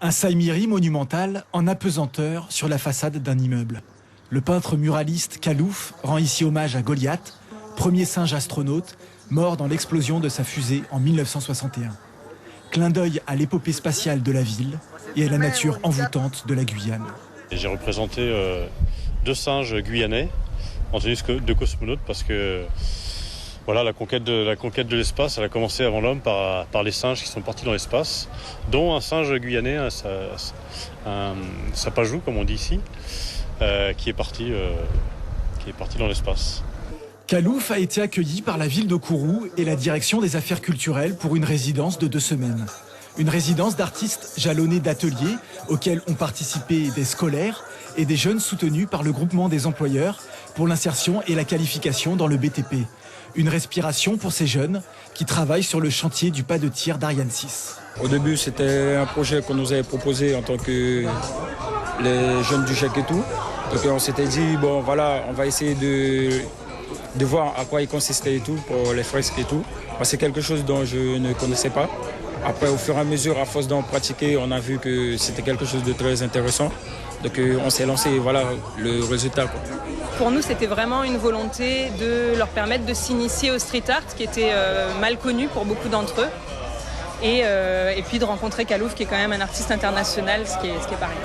Un saïmiri monumental en apesanteur sur la façade d'un immeuble. Le peintre muraliste Kalouf rend ici hommage à Goliath, premier singe astronaute, mort dans l'explosion de sa fusée en 1961. Clin d'œil à l'épopée spatiale de la ville et à la nature envoûtante de la Guyane. J'ai représenté deux singes guyanais en tenue de cosmonaute parce que voilà, la conquête de l'espace, elle a commencé avant l'homme par les singes qui sont partis dans l'espace, dont un singe guyanais, un sapajou comme on dit ici, qui est parti dans l'espace. Kalouf a été accueilli par la ville de Kourou et la direction des affaires culturelles pour une résidence de 2 semaines. Une résidence d'artistes jalonnée d'ateliers auxquels ont participé des scolaires et des jeunes soutenus par le groupement des employeurs pour l'insertion et la qualification dans le BTP. Une respiration pour ces jeunes qui travaillent sur le chantier du pas de tir d'Ariane 6. Au début, c'était un projet qu'on nous avait proposé en tant que les jeunes du GIEC et tout. Donc on s'était dit, bon voilà, on va essayer de voir à quoi il consistait et tout, pour les fresques et tout. C'est quelque chose dont je ne connaissais pas. Après, au fur et à mesure, à force d'en pratiquer, on a vu que c'était quelque chose de très intéressant. Donc on s'est lancé et voilà le résultat, quoi. Pour nous, c'était vraiment une volonté de leur permettre de s'initier au street art, qui était mal connu pour beaucoup d'entre eux. Et puis de rencontrer Kalouf, qui est quand même un artiste international, ce qui est pareil.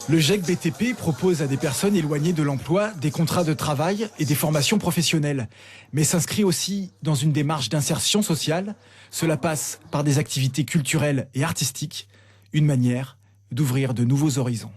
Le GIEC BTP propose à des personnes éloignées de l'emploi des contrats de travail et des formations professionnelles, mais s'inscrit aussi dans une démarche d'insertion sociale. Cela passe par des activités culturelles et artistiques, une manière d'ouvrir de nouveaux horizons.